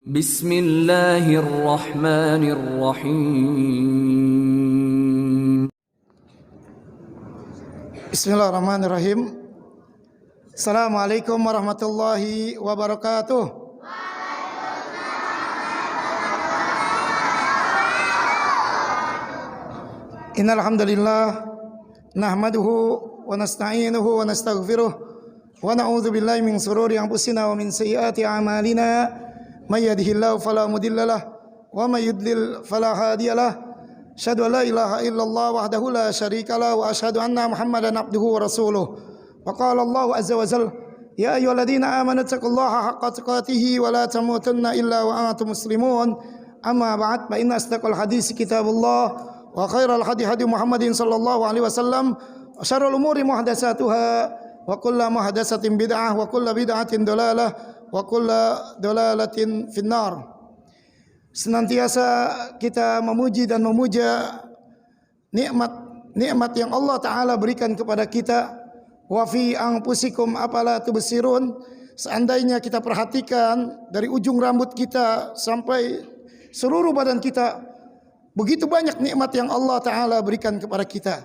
Bismillahirrahmanirrahim. Bismillahirrahmanirrahim. Assalamualaikum warahmatullahi wabarakatuh. Innal hamdalillah nahmaduhu wa nasta'inuhu wa nastaghfiruh wa na'udzu billahi min shururi anfusina wa min sayyiati a'malina. May yahdihillahu fala mudhillalah wa may yudlil fala hadiyalah. Asyhadu an la ilaha illallah wahdahu la syarikalah wa asyhadu anna Muhammadan abduhu wa rasuluh. Wa qala Allah azza wa jalla, ya ayyuhalladzina amanu taqullaha haqqa tuqatih wa la tamutunna illa wa antum muslimun. Amma ba'd, fa inna asdaqal hadits kitabullah wa khairal hadi hadi Muhammadin sallallahu alaihi wasallam wa syarrul umuri muhdatsatuha wa kullu muhdatsatin bid'ah wa kullu bid'atin dalalah wa kullu dalalatin finnar. Senantiasa kita memuji dan memuja nikmat yang Allah Ta'ala berikan kepada kita. Wa fi anfusikum afala tubsirun. Seandainya kita perhatikan dari ujung rambut kita sampai seluruh badan kita, begitu banyak nikmat yang Allah Ta'ala berikan kepada kita,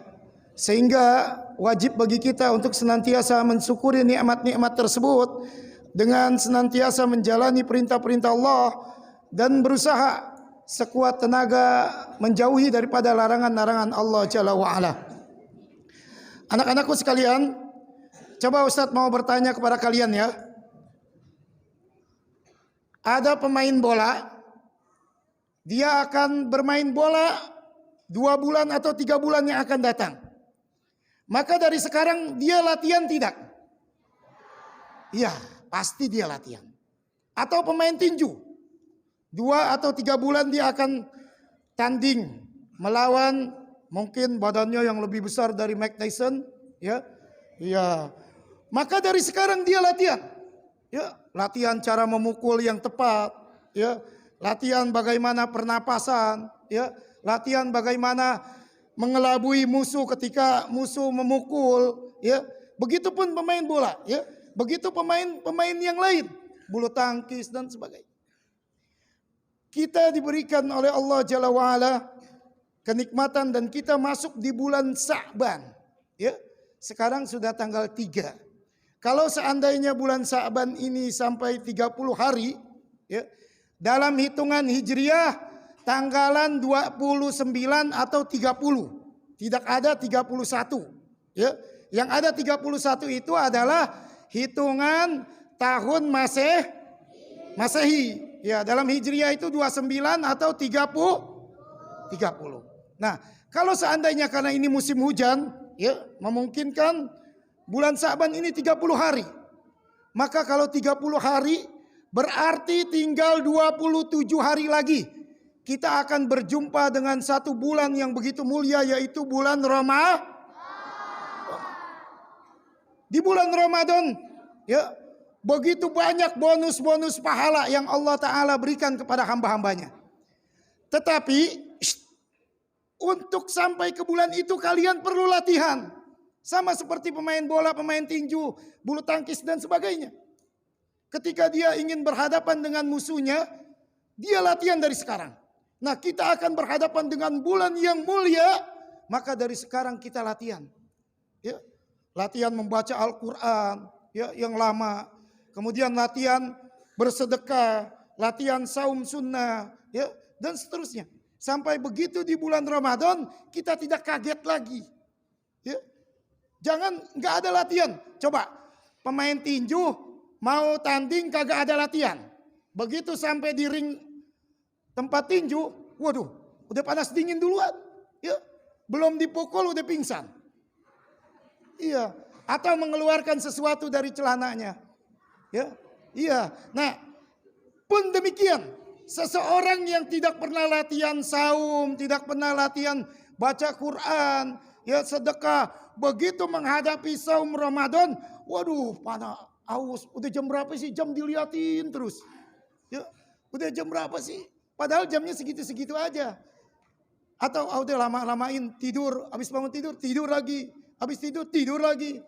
sehingga wajib bagi kita untuk senantiasa mensyukuri nikmat-nikmat tersebut dengan senantiasa menjalani perintah-perintah Allah dan berusaha sekuat tenaga menjauhi daripada larangan-larangan Allah Jalla wa'ala. Anak-anakku sekalian, coba Ustadz mau bertanya kepada kalian ya. Ada pemain bola, dia akan bermain bola 2 bulan atau 3 bulan yang akan datang. Maka dari sekarang dia latihan tidak? Iya, pasti dia latihan. Atau pemain tinju, 2 atau 3 bulan dia akan tanding melawan mungkin badannya yang lebih besar dari Mike Tyson, ya. Iya. Maka dari sekarang dia latihan. Ya, latihan cara memukul yang tepat, ya. Latihan bagaimana pernapasan, ya. Latihan bagaimana mengelabui musuh ketika musuh memukul, ya. Begitupun pemain bola, ya. Begitu pemain yang lain, bulu tangkis dan sebagainya. Kita diberikan oleh Allah Jalla wa'ala kenikmatan dan kita masuk di bulan Sa'ban, ya. Sekarang sudah tanggal 3. Kalau seandainya bulan Sa'ban ini sampai 30 hari, ya, dalam hitungan Hijriah tanggalan 29 atau 30. Tidak ada 31, ya. Yang ada 31 itu adalah hitungan tahun Masehi. Ya, dalam Hijriah itu 29 atau 30. Nah, kalau seandainya karena ini musim hujan, ya, memungkinkan bulan Sa'ban ini 30 hari. Maka kalau 30 hari berarti tinggal 27 hari lagi kita akan berjumpa dengan satu bulan yang begitu mulia, yaitu bulan Ramadan. Di bulan Ramadan, ya, begitu banyak bonus-bonus pahala yang Allah Ta'ala berikan kepada hamba-hambanya. Tetapi untuk sampai ke bulan itu kalian perlu latihan. Sama seperti pemain bola, pemain tinju, bulu tangkis dan sebagainya. Ketika dia ingin berhadapan dengan musuhnya, dia latihan dari sekarang. Nah, kita akan berhadapan dengan bulan yang mulia, maka dari sekarang kita latihan. Ya. Latihan membaca Al-Quran, ya, yang lama. Kemudian latihan bersedekah, latihan saum sunnah, ya, dan seterusnya. Sampai begitu di bulan Ramadan kita tidak kaget lagi. Ya. Jangan nggak ada latihan. Coba pemain tinju mau tanding kagak ada latihan. Begitu sampai di ring tempat tinju, waduh, udah panas dingin duluan. Ya. Belum dipukul udah pingsan. Iya, atau mengeluarkan sesuatu dari celananya. Ya, iya. Nah, pun demikian, seseorang yang tidak pernah latihan saum, tidak pernah latihan baca Quran, ya, sedekah, begitu menghadapi saum Ramadan, waduh, panas, aus. Udah jam berapa sih? Jam diliatin terus. Ya, udah jam berapa sih? Padahal jamnya segitu-segitu aja. Atau udah lama-lamain tidur, habis bangun tidur lagi, habis tidur lagi.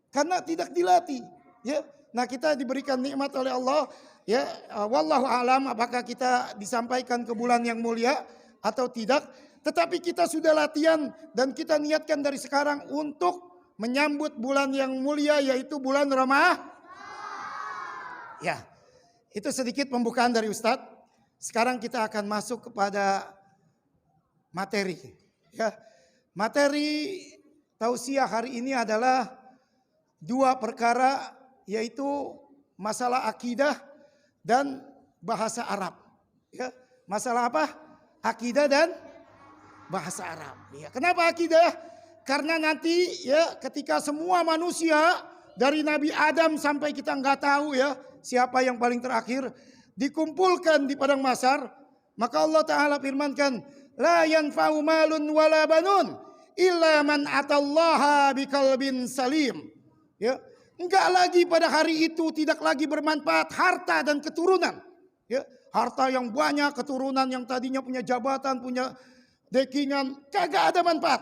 Karena tidak dilatih, ya. Nah, kita diberikan nikmat oleh Allah Ya, wallahu alam apakah kita disampaikan ke bulan yang mulia atau tidak. Tetapi kita sudah latihan dan kita niatkan dari sekarang untuk menyambut bulan yang mulia yaitu bulan Ramadan. Ya, itu sedikit pembukaan dari Ustadz. Sekarang kita akan masuk kepada materi. Ya, materi tausiah hari ini adalah dua perkara yaitu masalah akidah dan bahasa Arab. Ya, masalah apa? Akidah dan bahasa Arab. Ya, kenapa akidah? Karena nanti ya ketika semua manusia dari Nabi Adam sampai kita nggak tahu ya siapa yang paling terakhir dikumpulkan di padang mahsyar, maka Allah Ta'ala firmankan, la yanfa'u malun wala banun illa man atallaha biqalbin salim. Ya, enggak lagi pada hari itu tidak lagi bermanfaat harta dan keturunan. Ya, harta yang banyak, keturunan yang tadinya punya jabatan, punya dekingan, kagak ada manfaat.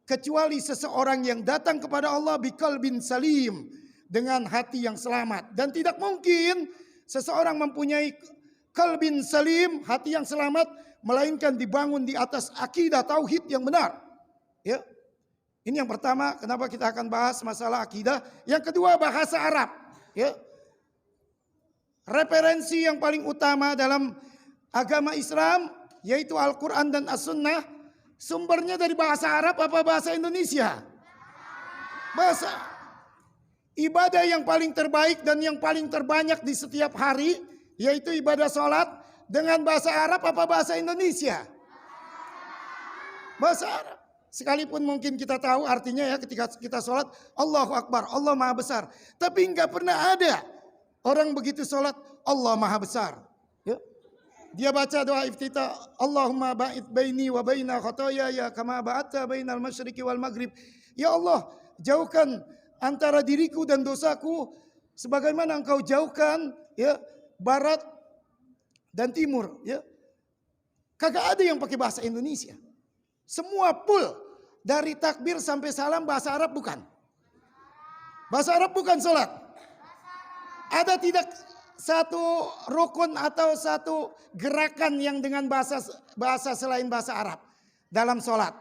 Kecuali seseorang yang datang kepada Allah biqalbin salim, dengan hati yang selamat. Dan tidak mungkin seseorang mempunyai qalbin salim, hati yang selamat, melainkan dibangun di atas akidah tauhid yang benar. Ya. Ini yang pertama, kenapa kita akan bahas masalah akidah. Yang kedua, bahasa Arab. Ya. Referensi yang paling utama dalam agama Islam yaitu Al-Quran dan As-Sunnah. Sumbernya dari bahasa Arab apa bahasa Indonesia? Bahasa. Ibadah yang paling terbaik dan yang paling terbanyak di setiap hari yaitu ibadah sholat dengan bahasa Arab apa bahasa Indonesia? Bahasa Arab. Sekalipun mungkin kita tahu artinya ya ketika kita sholat Allahu Akbar, Allah Maha Besar. Tapi enggak pernah ada orang begitu sholat Allah Maha Besar. Ya. Dia baca doa iftitah, Allahumma ba'id baini wa baina khotoyaya kama ba'atta bainal masyriqi wal maghrib. Ya Allah, jauhkan antara diriku dan dosaku sebagaimana Engkau jauhkan ya barat dan timur, ya. Kagak ada yang pakai bahasa Indonesia. Semua full dari takbir sampai salam bahasa Arab bukan? Bahasa Arab bukan salat. Ada tidak satu rukun atau satu gerakan yang dengan bahasa selain bahasa Arab dalam sholat?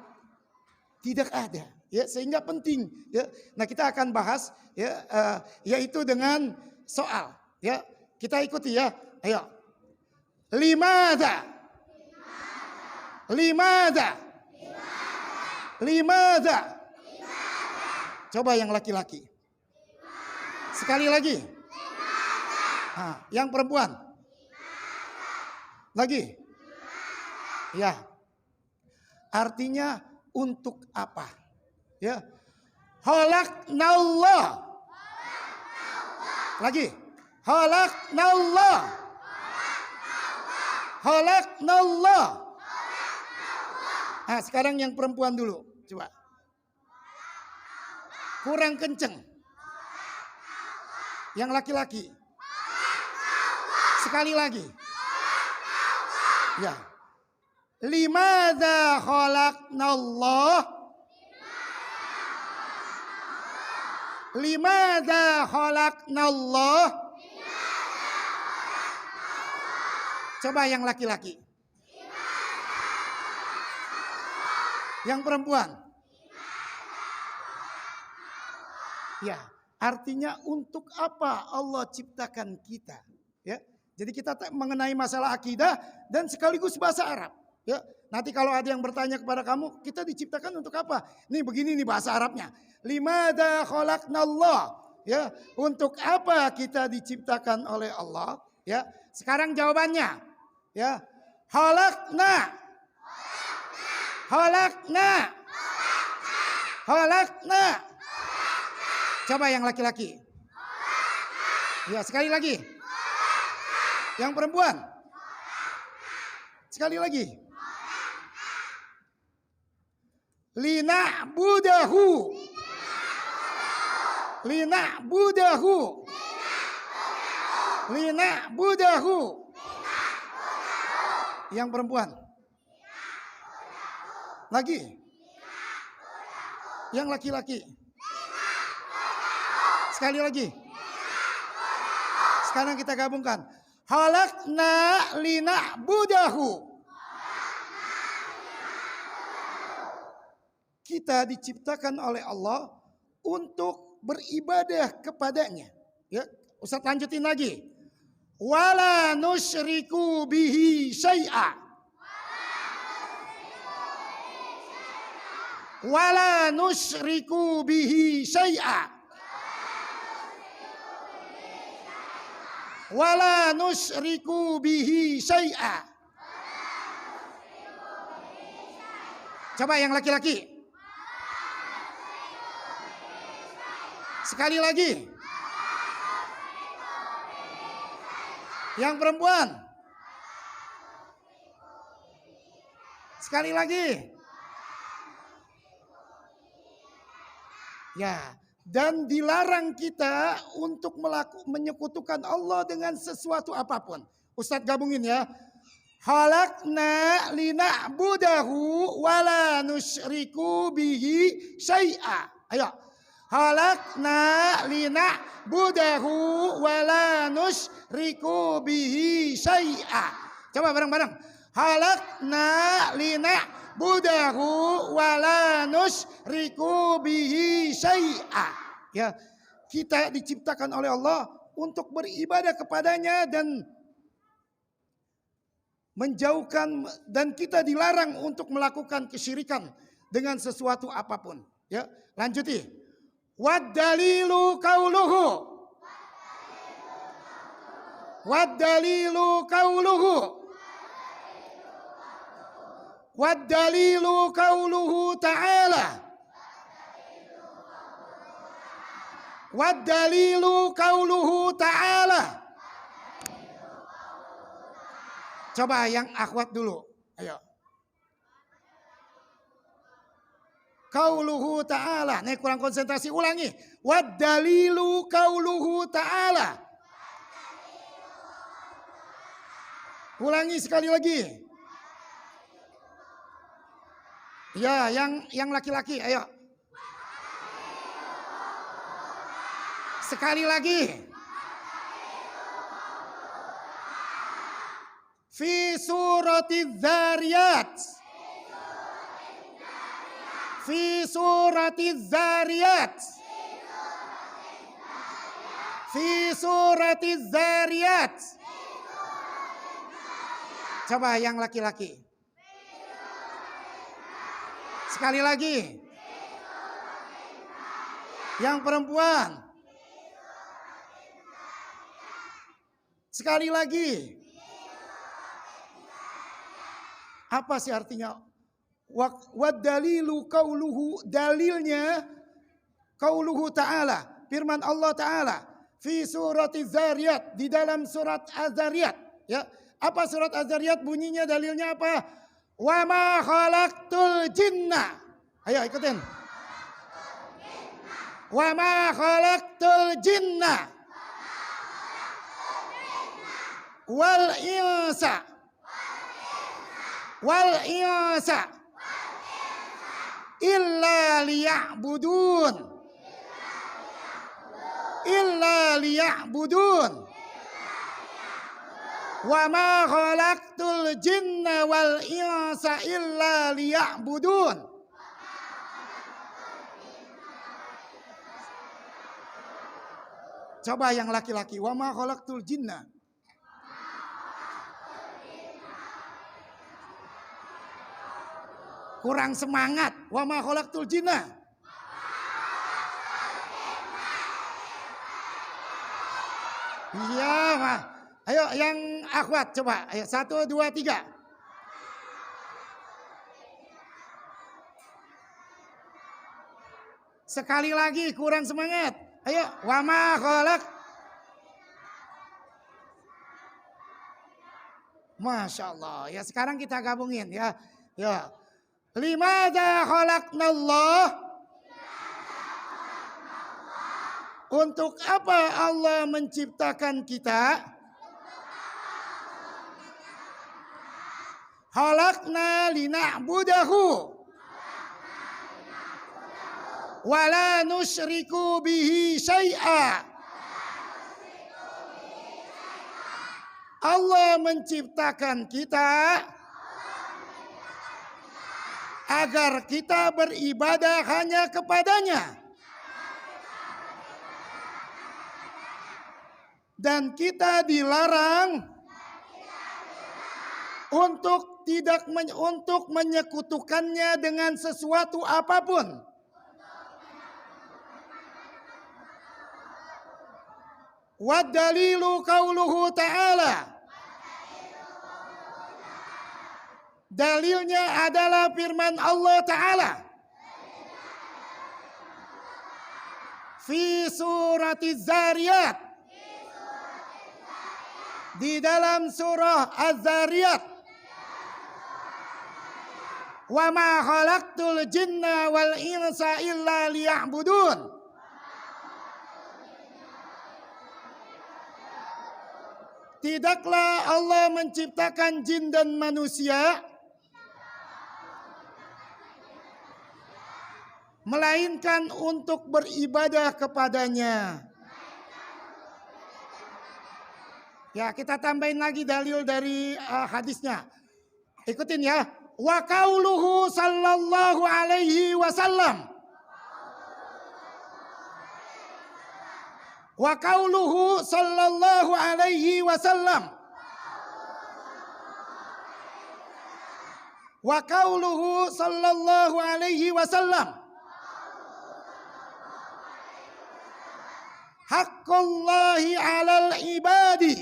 Tidak ada, ya, sehingga penting. Ya. Nah kita akan bahas, ya, yaitu dengan soal. Ya, kita ikuti ya. Ayo. Limada. Coba yang laki-laki. Sekali lagi. Nah, yang perempuan. Lagi. Ya. Artinya untuk apa? Ya. Khalaqnallah. Lagi. Khalaqnallah. Khalaqnallah. Nah, sekarang yang perempuan dulu. Coba. Kurang kenceng. Yang laki-laki. Sekali lagi. Ya. Limadza khalaqnallah? Limadza khalaqnallah? Coba yang laki-laki. Yang perempuan. Ya, artinya untuk apa Allah ciptakan kita? Ya. Jadi kita mengenai masalah akidah dan sekaligus bahasa Arab. Ya, nanti kalau ada yang bertanya kepada kamu, kita diciptakan untuk apa? Nih begini nih bahasa Arabnya. Limadza khalaqnallah? Ya, untuk apa kita diciptakan oleh Allah? Ya, sekarang jawabannya. Ya, khalaqna. Khalaqna. Khalaqna. Coba yang laki-laki. Ya, sekali lagi. Yang perempuan. Sekali lagi. Lina'budahu. Lina'budahu. Lina'budahu. Yang perempuan. Lagi. Yang laki-laki. Sekali lagi. Sekarang kita gabungkan. Khalaqna lina'budahu. Kita diciptakan oleh Allah untuk beribadah kepadanya. Ya, Ustaz lanjutin lagi. Wala nusyriku bihi syai'a. Wala nusyriku bihi syai'a. Wala nusyriku bihi syai'a. Coba yang laki-laki. Sekali lagi. Yang perempuan. Sekali lagi. Ya, dan dilarang kita untuk menyekutukan Allah dengan sesuatu apapun. Ustadz gabungin ya. Khalaqna lina'budahu wala nusyriku bihi syai'a. Ayo. Khalaqna lina'budahu wala nusyriku bihi syai'a. Coba bareng-bareng. Khalaqna lina'budahu wala nusyriku bihi syai'a. Ya, kita diciptakan oleh Allah untuk beribadah kepadanya dan menjauhkan, dan kita dilarang untuk melakukan kesyirikan dengan sesuatu apapun. Ya, lanjuti. Wad dalilu qauluhu. Wad dalilu qauluhu. Wad dalilu qauluhu ta'ala. Wad dalilu qauluhu ta'ala. Coba yang akhwat dulu. Ayo. Qauluhu ta'ala. Nih kurang konsentrasi, ulangi. Wad dalilu qauluhu ta'ala. Ulangi sekali lagi. Ya, yang laki-laki, ayo. Sekali lagi. Fi surati dzariyat. Fi surati dzariyat. Fi surati dzariyat. Coba yang laki-laki. Sekali lagi. Yang perempuan. Sekali lagi. Apa sih artinya? Wad dalilu qauluhu, dalilnya qauluhu ta'ala, firman Allah Ta'ala fi surati Zariyat, di dalam surat Az-Zariyat. Ya, apa surat Az-Zariyat bunyinya, dalilnya apa? Wa ma khalaqtul jinna. Ayo ikutin. Wa ma khalaqtul jinna wal insa illa liya'budun. Wa ma khalaqtul jinna wal insa illa liya'budun. Coba yang laki-laki. Wa ma khalaqtul jinna. Kurang semangat. Wa ma khalaqtul jinna. Iya, mah. Ayo yang akhwat coba. Ayo 1 2 3. Sekali lagi kurang semangat. Ayo, wa ma khalaq. Masya Allah. Ya sekarang kita gabungin ya. Ya. Limadza khalaqnallah? Untuk apa Allah menciptakan kita? Khalaqna lina'budahu wala nusyriku bihi syai'a. Allah menciptakan kita agar kita beribadah hanya kepadanya. Dan kita dilarang untuk menyekutukannya dengan sesuatu apapun. Wa dalilu qauluhu ta'ala. Dalilnya adalah firman Allah Ta'ala. Fi suratiz Zariyat. Di dalam surah Az-Zariyat. Wa ma khalaqtul jinna wal insa illa liya'budun. Tidaklah Allah menciptakan jin dan manusia melainkan untuk beribadah kepadanya. Ya, kita tambahin lagi dalil dari hadisnya. Ikutin ya. Wa qauluhu sallallahu alaihi wasallam. Wa qauluhu sallallahu alaihi wasallam. Wa qauluhu sallallahu alaihi wasallam. Haqqullahi 'alal ibadi.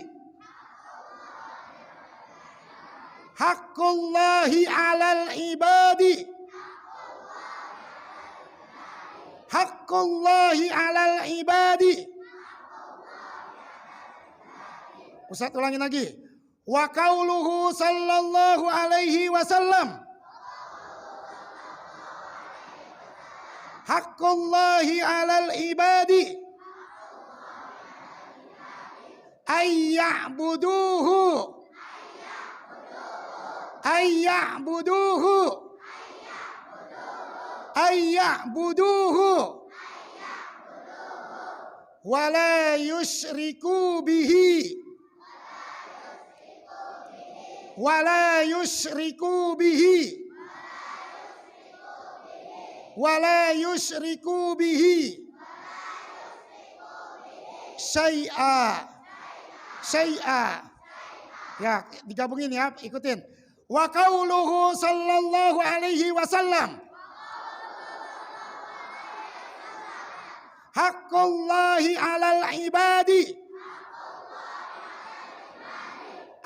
Haqqullahi 'alal ibadi. Haqqullahi 'alal ibadi. Ustaz ulangin lagi. Wa qauluhu sallallahu alaihi wasallam. Haqqullahi 'alal ibadi. Ayya'buduhu. Ayya'buduhu. Ayya'buduhu. Wa la yusyriku bihi. Wala yusyriku bihi. Wala yusyriku bihi. Syai'a. Syai'a. Ya, digabungin ya, ikutin. Wa qauluhu sallallahu alaihi wasallam. Haqqullahi 'alal ibadi.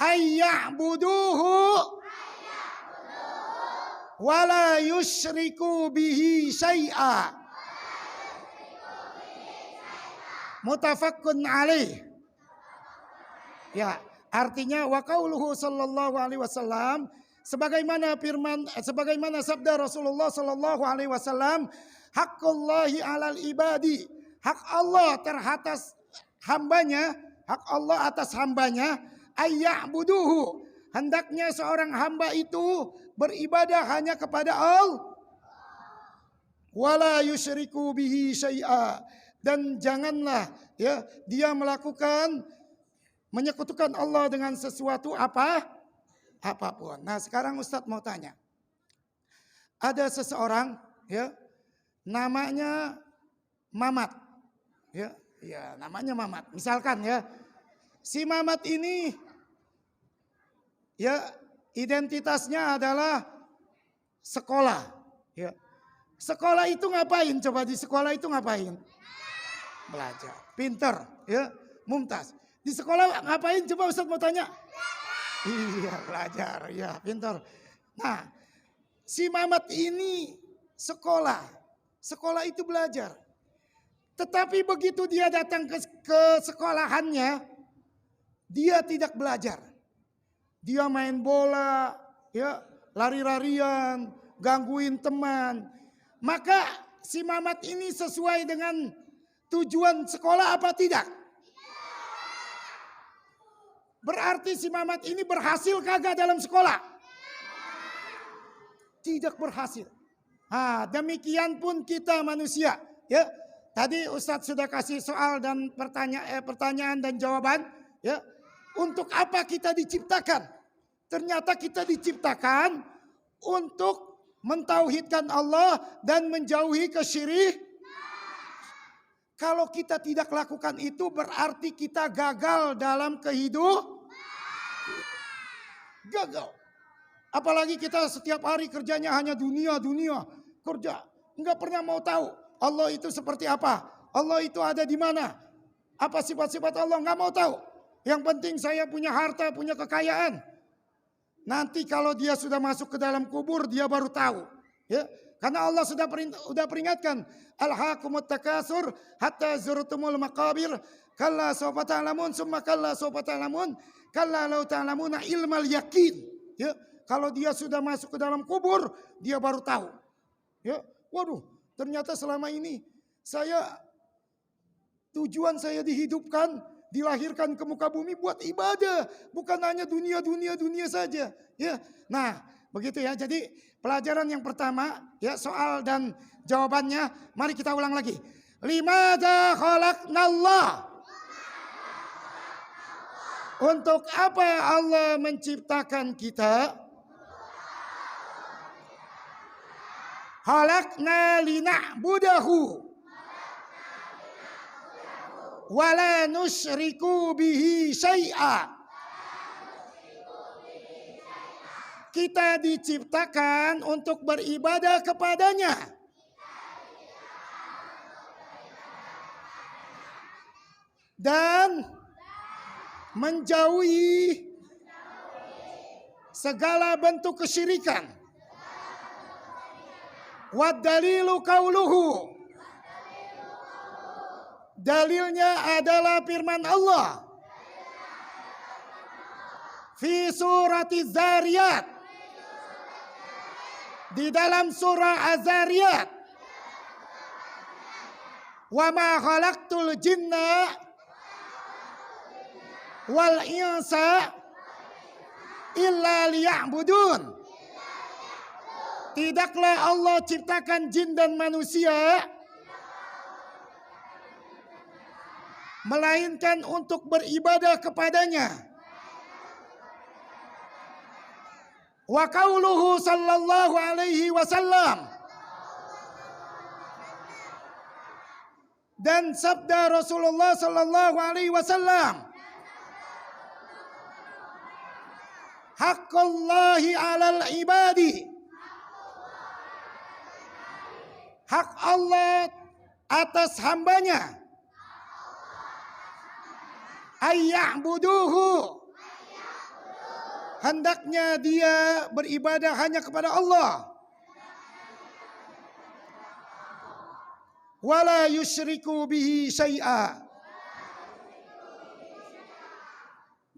Ayya'buduhu wa la yusyriku bihi syai'a. Muttafaqqun alaih. Ya, artinya wa qauluhu sallallahu alaihi wasallam sebagaimana sabda Rasulullah sallallahu alaihi wasallam, haqqullahi 'alal ibadi. Hak Allah terhadap hambanya, hak Allah atas hambanya. Ayya'buduhu, hendaknya seorang hamba itu beribadah hanya kepada Allah. Wala yusyriku bihi syai'a, dan janganlah ya dia menyekutukan Allah dengan sesuatu apapun. Nah, sekarang Ustadz mau tanya. Ada seseorang ya namanya Mamat. Ya, namanya Mamat. Misalkan ya, si Mamat ini ya identitasnya adalah sekolah. Ya. Sekolah itu ngapain? Coba di sekolah itu ngapain? Belajar. Pinter, ya, mumtaz. Di sekolah ngapain? Coba Ustaz mau tanya. Iya, belajar, ya, pinter. Nah, si Mamat ini sekolah. Sekolah itu belajar. Tetapi begitu dia datang ke sekolahannya, dia tidak belajar. Dia main bola, ya, lari-larian, gangguin teman. Maka si Mamat ini sesuai dengan tujuan sekolah apa tidak? Berarti si Mamat ini berhasil kagak dalam sekolah? Tidak berhasil. Nah, demikian pun kita manusia, ya. Tadi Ustadz sudah kasih soal dan pertanyaan dan jawaban, ya. Untuk apa kita diciptakan? Ternyata kita diciptakan untuk mentauhidkan Allah dan menjauhi kesyirikan. Kalau kita tidak lakukan itu berarti kita gagal dalam kehidupan. Gagal. Apalagi kita setiap hari kerjanya hanya dunia kerja. Enggak pernah mau tahu Allah itu seperti apa. Allah itu ada di mana. Apa sifat-sifat Allah enggak mau tahu. Yang penting saya punya harta, punya kekayaan. Nanti kalau dia sudah masuk ke dalam kubur dia baru tahu. Ya, karena Allah sudah peringatkan, alhaakumut takasur hatta zurtumul maqabir, kalla sawfa ta'lamun summa kalla sawfa ta'lamun, kalla law ta'lamuna ilmal yakin. Ya, kalau dia sudah masuk ke dalam kubur dia baru tahu. Ya, waduh, ternyata selama ini tujuan saya dihidupkan, dilahirkan ke muka bumi buat ibadah, bukan hanya dunia saja, ya. Nah, begitu ya. Jadi pelajaran yang pertama, ya, soal dan jawabannya, mari kita ulang lagi. Limadza khalaqnallah? Untuk apa Allah menciptakan kita? Khalaqna lina'budahu wala nusyriku bihi syai'a. Kita diciptakan untuk beribadah kepadanya. Dan menjauhi segala bentuk kesyirikan. Wad dalilu qauluhu. Dalilnya adalah firman Allah. Fi surati Zariyat. Di dalam surah Az-Zariyat. Wa ma khalaqtul jinna wal insa illa liya'budun. Tidaklah Allah ciptakan jin dan manusia melainkan untuk beribadah kepadanya. Wa qauluhu sallallahu alaihi wasallam. Dan sabda Rasulullah sallallahu alaihi wasallam. Haqqullahi 'alal ibadi. Hak Allah atas hambanya. Ayya'buduhu. Hendaknya dia beribadah hanya kepada Allah. Wala yusyriku bihi syai'a.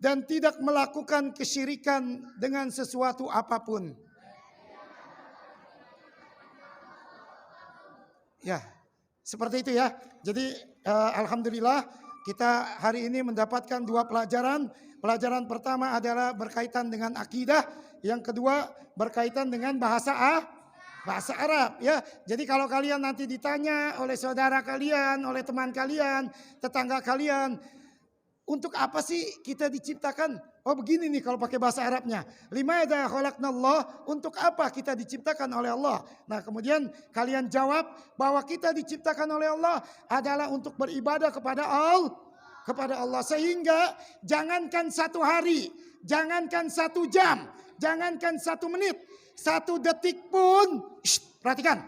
Dan tidak melakukan kesyirikan dengan sesuatu apapun. Ya, seperti itu ya. Jadi alhamdulillah kita hari ini mendapatkan dua pelajaran. Pelajaran pertama adalah berkaitan dengan akidah. Yang kedua berkaitan dengan bahasa Arab. Ya, jadi kalau kalian nanti ditanya oleh saudara kalian, oleh teman kalian, tetangga kalian, untuk apa sih kita diciptakan? Oh begini nih kalau pakai bahasa Arabnya. Limadza khalaqnallah? Untuk apa kita diciptakan oleh Allah? Nah kemudian kalian jawab bahwa kita diciptakan oleh Allah adalah untuk beribadah kepada Allah. Sehingga jangankan satu hari, jangankan satu jam, jangankan 1 menit, 1 detik pun, perhatikan.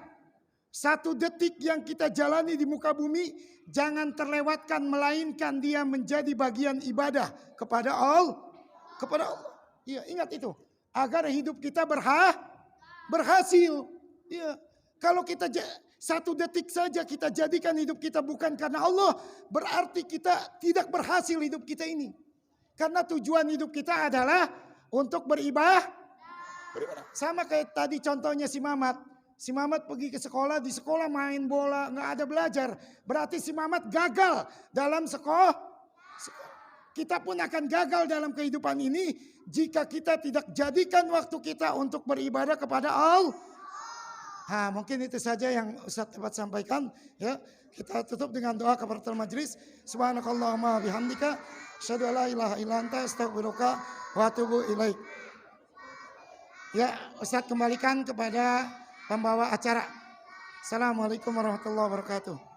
1 detik yang kita jalani di muka bumi jangan terlewatkan melainkan dia menjadi bagian ibadah kepada Allah. Iya, ingat itu. Agar hidup kita berhasil. Iya. Kalau kita 1 detik saja kita jadikan hidup kita bukan karena Allah, berarti kita tidak berhasil hidup kita ini. Karena tujuan hidup kita adalah untuk beribadah. Sama kayak tadi contohnya si Mamat. Si Mamat pergi ke sekolah, di sekolah main bola, nggak ada belajar. Berarti si Mamat gagal dalam sekolah. Kita pun akan gagal dalam kehidupan ini jika kita tidak jadikan waktu kita untuk beribadah kepada Allah. Nah, mungkin itu saja yang Ustadz dapat sampaikan. Ya, kita tutup dengan doa kafaratul majlis. Subhanakallahumma bihamdika, asyhadu an la ilaha illa anta, astaghfiruka wa atubu ilaik. Ya, Ustadz kembalikan kepada pembawa acara. Assalamualaikum warahmatullahi wabarakatuh.